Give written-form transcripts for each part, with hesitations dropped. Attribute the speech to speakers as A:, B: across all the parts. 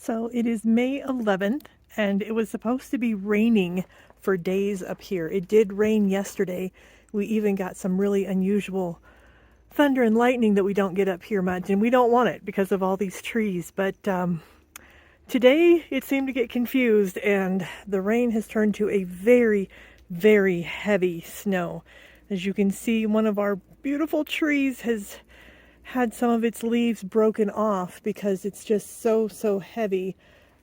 A: So it is May 11th, and it was supposed to be raining for days up here. It did rain yesterday. We even got some really unusual thunder and lightning that we don't get up here much, and we don't want it because of all these trees. But today it seemed to get confused, and the rain has turned to a very, very heavy snow. As you can see, one of our beautiful trees has had some of its leaves broken off because it's just so heavy.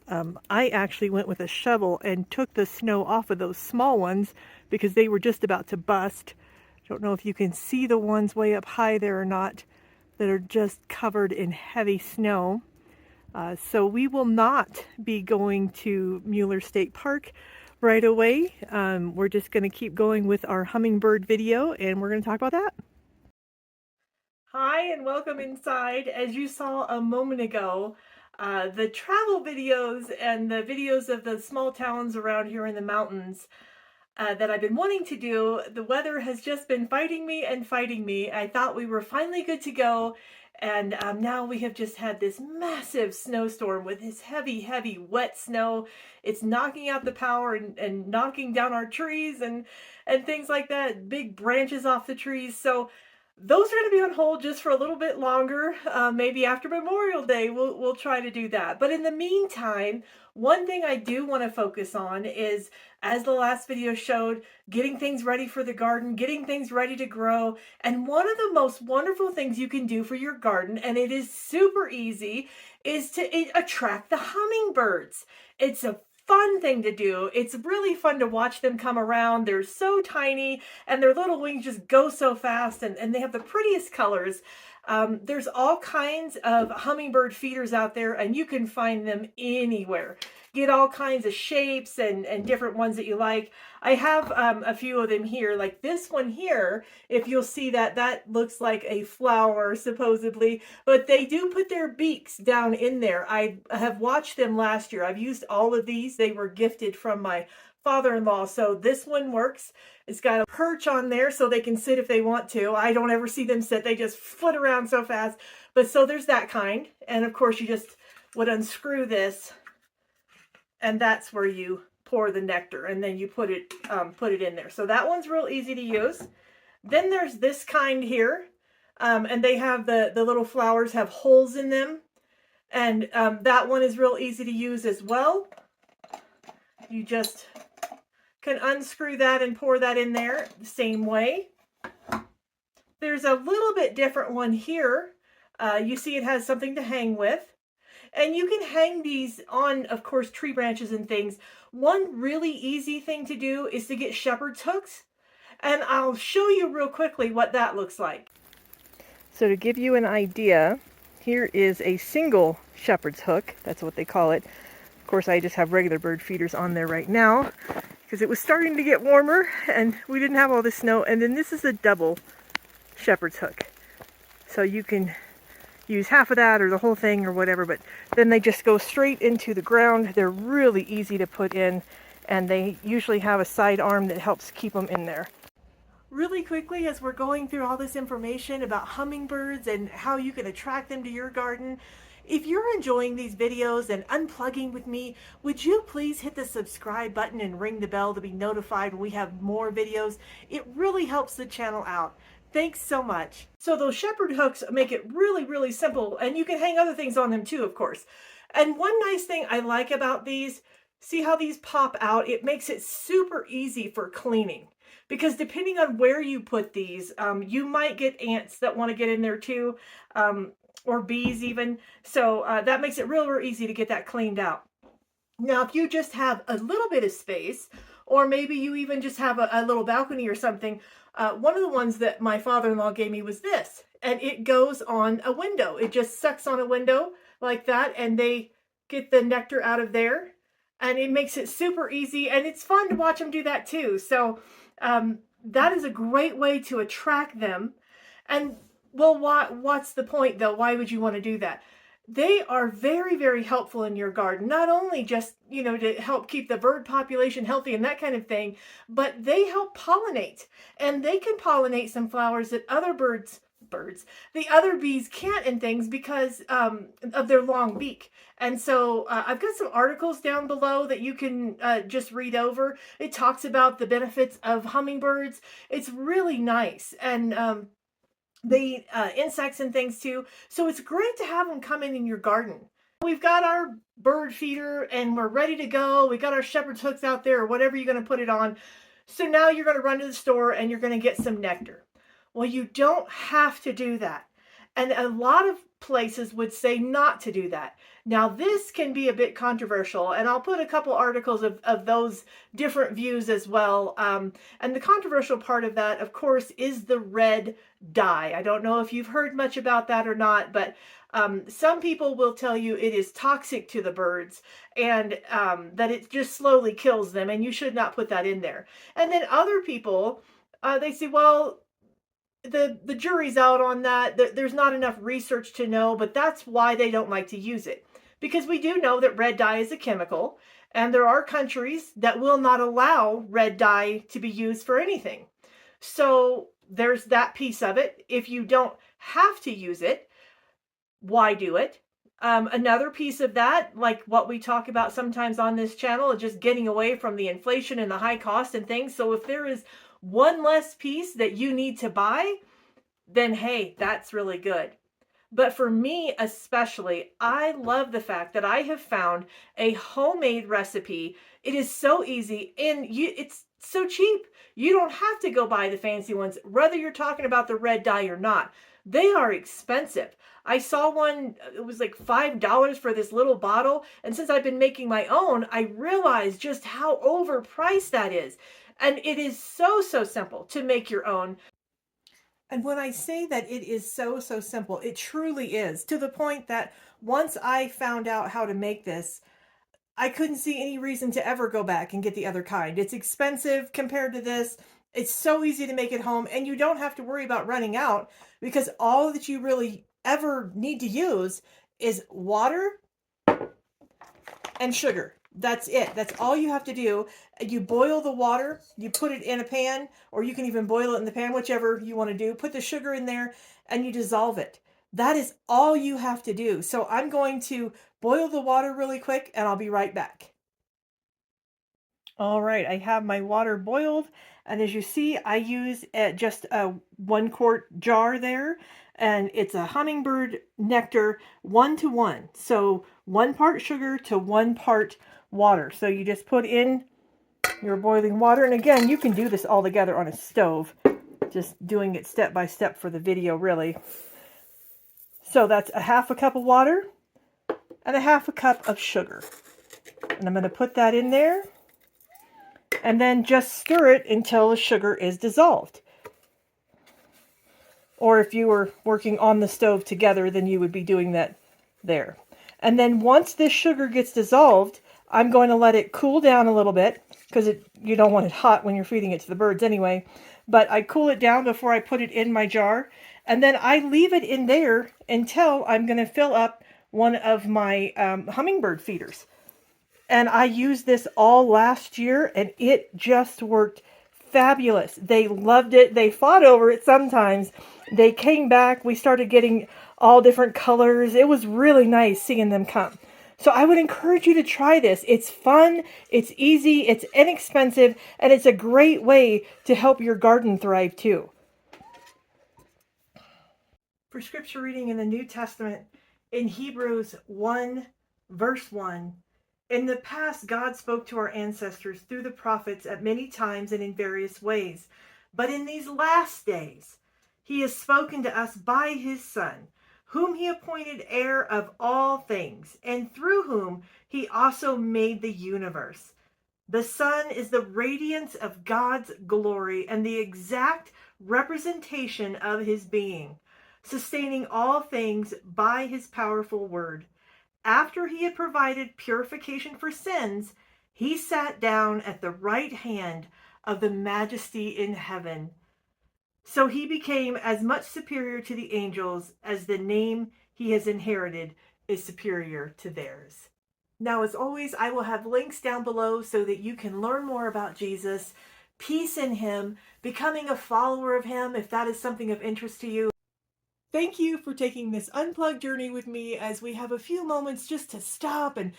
A: I actually went with a shovel and took the snow off of those small ones because they were just about to bust. Don't know if you can see the ones way up high there or not that are just covered in heavy snow. So we will not be going to Mueller State Park right away. We're just going to keep going with our hummingbird video, and we're going to talk about that. Hi and welcome inside. As you saw a moment ago, the travel videos and the videos of the small towns around here in the mountains that I've been wanting to do, the weather has just been fighting me and fighting me. I thought we were finally good to go, and now we have just had this massive snowstorm with this heavy wet snow. It's knocking out the power and knocking down our trees and things like that, big branches off the trees. So those are going to be on hold just for a little bit longer. Maybe after Memorial Day, we'll try to do that. But in the meantime, one thing I do want to focus on is, as the last video showed, getting things ready for the garden, getting things ready to grow. And one of the most wonderful things you can do for your garden, and it is super easy, is to attract the hummingbirds. It's a fun thing to do. It's really fun to watch them come around. They're so tiny and their little wings just go so fast, and they have the prettiest colors. There's all kinds of hummingbird feeders out there, and you can find them anywhere. Get all kinds of shapes and different ones that you like. I have a few of them here, like this one here. If you'll see that looks like a flower supposedly, but they do put their beaks down in there. I have watched them last year. I've used all of these. They were gifted from my father-in-law. So this one works. It's got a perch on there so they can sit if they want to. I don't ever see them sit. They just flit around so fast. But so there's that kind. And of course you just would unscrew this, and that's where you pour the nectar, and then you put it in there. So that one's real easy to use. Then there's this kind here, and they have the little flowers have holes in them, and that one is real easy to use as well. You just can unscrew that and pour that in there the same way. There's a little bit different one here. You see it has something to hang with. And you can hang these on, of course, tree branches and things. One really easy thing to do is to get shepherd's hooks. And I'll show you real quickly what that looks like. So to give you an idea, here is a single shepherd's hook. That's what they call it. Of course, I just have regular bird feeders on there right now because it was starting to get warmer and we didn't have all this snow. And then this is a double shepherd's hook. So you can use half of that or the whole thing or whatever, but then they just go straight into the ground. They're really easy to put in, and they usually have a side arm that helps keep them in there. Really quickly, as we're going through all this information about hummingbirds and how you can attract them to your garden, if you're enjoying these videos and unplugging with me, would you please hit the subscribe button and ring the bell to be notified when we have more videos? It really helps the channel out. Thanks so much. So those shepherd hooks make it really simple, and you can hang other things on them too, of course. And one nice thing I like about these, see how these pop out? It makes it super easy for cleaning, because depending on where you put these, you might get ants that want to get in there too, or bees even. So that makes it real easy to get that cleaned out. Now, if you just have a little bit of space, or maybe you even just have a little balcony or something, one of the ones that my father-in-law gave me was this, and it goes on a window. It just sucks on a window like that, and they get the nectar out of there, and it makes it super easy, and it's fun to watch them do that too. So that is a great way to attract them. And well, what's the point though? Why would you want to do that? They are very helpful in your garden, not only just, to help keep the bird population healthy and that kind of thing, but they help pollinate, and they can pollinate some flowers that other the other bees can't and things because of their long beak. And so I've got some articles down below that you can just read over. It talks about the benefits of hummingbirds. It's really nice. And they eat insects and things too. So it's great to have them come in your garden. We've got our bird feeder and we're ready to go. We got our shepherd's hooks out there or whatever you're going to put it on. So now you're going to run to the store and you're going to get some nectar. Well, you don't have to do that. And a lot of places would say not to do that. Now, this can be a bit controversial, and I'll put a couple articles of those different views as well. And the controversial part of that, of course, is the red dye. I don't know if you've heard much about that or not, but some people will tell you it is toxic to the birds and that it just slowly kills them, and you should not put that in there. And then other people, they say, well, the jury's out on that. There's not enough research to know, but that's why they don't like to use it. Because we do know that red dye is a chemical, and there are countries that will not allow red dye to be used for anything. So there's that piece of it. If you don't have to use it, why do it? Another piece of that, like what we talk about sometimes on this channel, just getting away from the inflation and the high cost and things. So if there is one less piece that you need to buy, then hey, that's really good. But for me especially, I love the fact that I have found a homemade recipe. It is so easy and it's so cheap. You don't have to go buy the fancy ones, whether you're talking about the red dye or not. They are expensive. I saw one, it was like $5 for this little bottle. And since I've been making my own, I realized just how overpriced that is. And it is so simple to make your own. And when I say that it is so simple, it truly is, to the point that once I found out how to make this, I couldn't see any reason to ever go back and get the other kind. It's expensive compared to this. It's so easy to make at home, and you don't have to worry about running out because all that you really ever need to use is water and sugar. That's it. That's all you have to do. You boil the water, you put it in a pan, or you can even boil it in the pan, whichever you want to do. Put the sugar in there and you dissolve it. That is all you have to do. So I'm going to boil the water really quick and I'll be right back. All right, I have my water boiled, and as you see, I use just a 1-quart jar there, and it's a hummingbird nectar 1-to-1. So 1 part sugar to 1 part water. So you just put in your boiling water, and again, you can do this all together on a stove, just doing it step by step for the video, really. So that's a 1/2 cup of water and a 1/2 cup of sugar. And I'm going to put that in there. And then just stir it until the sugar is dissolved. Or if you were working on the stove together, then you would be doing that there. And then once this sugar gets dissolved, I'm going to let it cool down a little bit because you don't want it hot when you're feeding it to the birds anyway. But I cool it down before I put it in my jar. And then I leave it in there until I'm going to fill up one of my hummingbird feeders. And I used this all last year, and it just worked fabulous. They loved it. They fought over it sometimes. They came back. We started getting all different colors. It was really nice seeing them come. So I would encourage you to try this. It's fun, it's easy, it's inexpensive, and it's a great way to help your garden thrive too. For scripture reading in the New Testament, in Hebrews 1, verse 1, in the past, God spoke to our ancestors through the prophets at many times and in various ways. But in these last days, he has spoken to us by his Son, whom he appointed heir of all things, and through whom he also made the universe. The Son is the radiance of God's glory and the exact representation of his being, sustaining all things by his powerful word. After he had provided purification for sins, he sat down at the right hand of the Majesty in heaven. So he became as much superior to the angels as the name he has inherited is superior to theirs. Now, as always, I will have links down below so that you can learn more about Jesus, peace in him, becoming a follower of him if that is something of interest to you. Thank you for taking this unplugged journey with me as we have a few moments just to stop and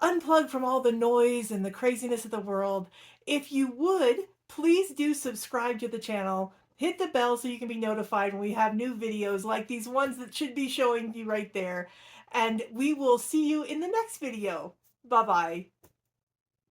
A: unplug from all the noise and the craziness of the world. If you would, please do subscribe to the channel. Hit the bell so you can be notified when we have new videos like these ones that should be showing you right there. And we will see you in the next video. Bye bye.